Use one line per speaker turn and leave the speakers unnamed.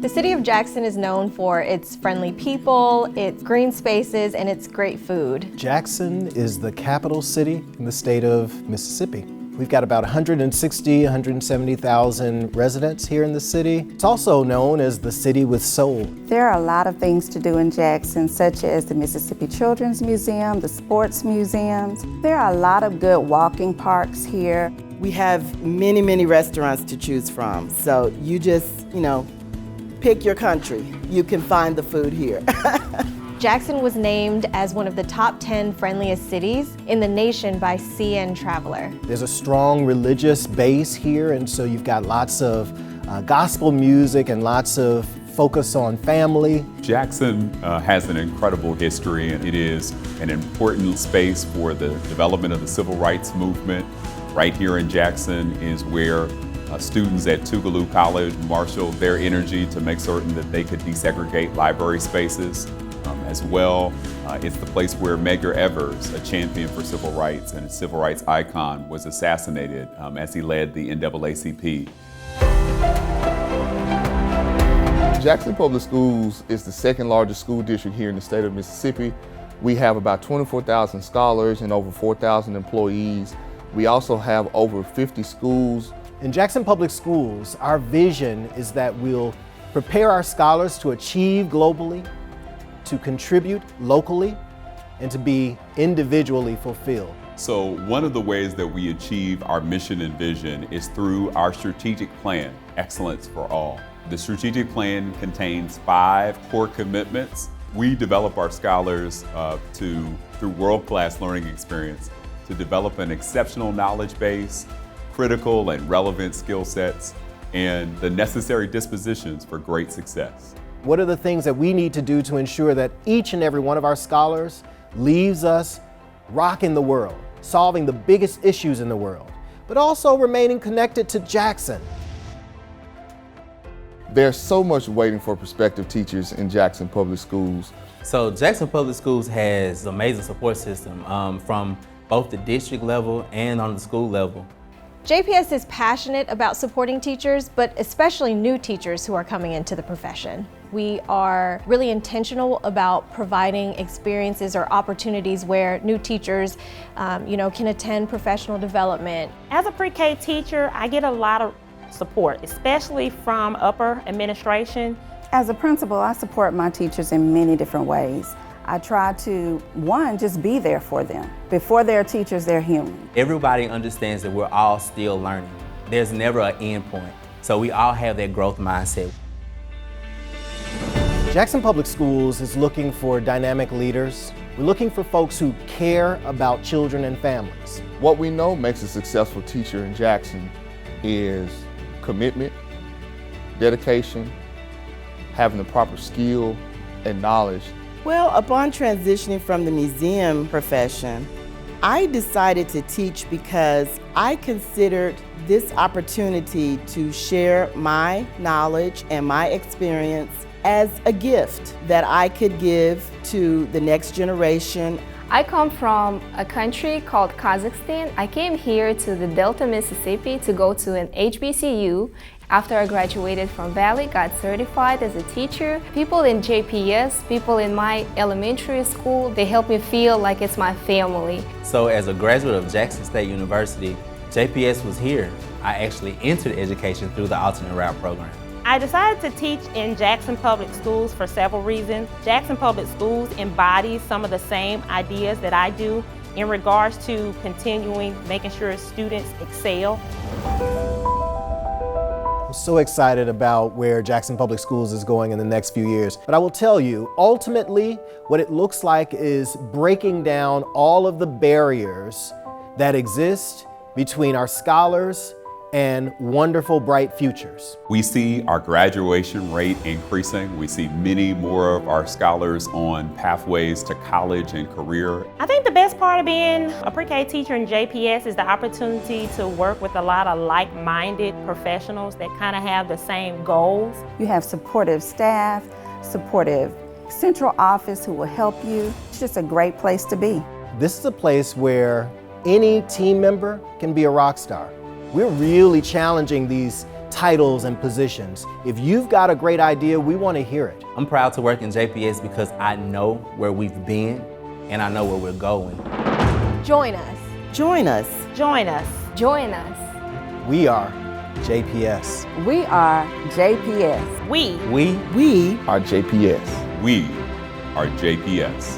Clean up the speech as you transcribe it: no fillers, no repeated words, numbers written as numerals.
The city of Jackson is known for its friendly people, its green spaces, and its great food.
Jackson is the capital city in the state of Mississippi. We've got about 170,000 residents here in the city. It's also known as the city with soul.
There are a lot of things to do in Jackson, such as the Mississippi Children's Museum, the sports museums. There are a lot of good walking parks here.
We have many, many restaurants to choose from. So you just, pick your country. You can find the food here.
Jackson was named as one of the top 10 friendliest cities in the nation by CN Traveler.
There's a strong religious base here, and so you've got lots of gospel music and lots of focus on family.
Jackson has an incredible history, and it is an important space for the development of the civil rights movement. Right here in Jackson is where students at Tougaloo College marshaled their energy to make certain that they could desegregate library spaces. As well, it's the place where Medgar Evers, a champion for civil rights and a civil rights icon, was assassinated as he led the NAACP.
Jackson Public Schools is the second largest school district here in the state of Mississippi. We have about 24,000 scholars and over 4,000 employees. We also have over 50 schools.
In Jackson Public Schools, our vision is that we'll prepare our scholars to achieve globally, to contribute locally, and to be individually fulfilled.
So one of the ways that we achieve our mission and vision is through our strategic plan, Excellence for All. The strategic plan contains 5 core commitments. We develop our scholars through world-class learning experience to develop an exceptional knowledge base, critical and relevant skill sets, and the necessary dispositions for great success.
What are the things that we need to do to ensure that each and every one of our scholars leaves us rocking the world, solving the biggest issues in the world, but also remaining connected to Jackson?
There's so much waiting for prospective teachers in Jackson Public Schools.
So Jackson Public Schools has an amazing support system from both the district level and on the school level.
JPS is passionate about supporting teachers, but especially new teachers who are coming into the profession. We are really intentional about providing experiences or opportunities where new teachers can attend professional development.
As a pre-K teacher, I get a lot of support, especially from upper administration.
As a principal, I support my teachers in many different ways. I try to, one, just be there for them. Before they're teachers, they're human.
Everybody understands that we're all still learning. There's never an end point. So we all have that growth mindset.
Jackson Public Schools is looking for dynamic leaders. We're looking for folks who care about children and families.
What we know makes a successful teacher in Jackson is commitment, dedication, having the proper skill and knowledge.
Well, upon transitioning from the museum profession, I decided to teach because I considered this opportunity to share my knowledge and my experience as a gift that I could give to the next generation.
I come from a country called Kazakhstan. I came here to the Delta, Mississippi to go to an HBCU. After I graduated from Valley, got certified as a teacher. People in JPS, people in my elementary school, they help me feel like it's my family.
So as a graduate of Jackson State University, JPS was here. I actually entered education through the alternate route program.
I decided to teach in Jackson Public Schools for several reasons. Jackson Public Schools embodies some of the same ideas that I do in regards to continuing making sure students excel.
I'm so excited about where Jackson Public Schools is going in the next few years. But I will tell you, ultimately, what it looks like is breaking down all of the barriers that exist between our scholars and wonderful, bright futures.
We see our graduation rate increasing. We see many more of our scholars on pathways to college and career.
I think the best part of being a pre-K teacher in JPS is the opportunity to work with a lot of like-minded professionals that kind of have the same goals.
You have supportive staff, supportive central office who will help you. It's just a great place to be.
This is a place where any team member can be a rock star. We're really challenging these titles and positions. If you've got a great idea, we want to hear it.
I'm proud to work in JPS because I know where we've been and I know where we're going.
Join us.
Join us.
Join us.
Join us.
We are JPS.
We are JPS.
We
We
Our JPS.
We are JPS.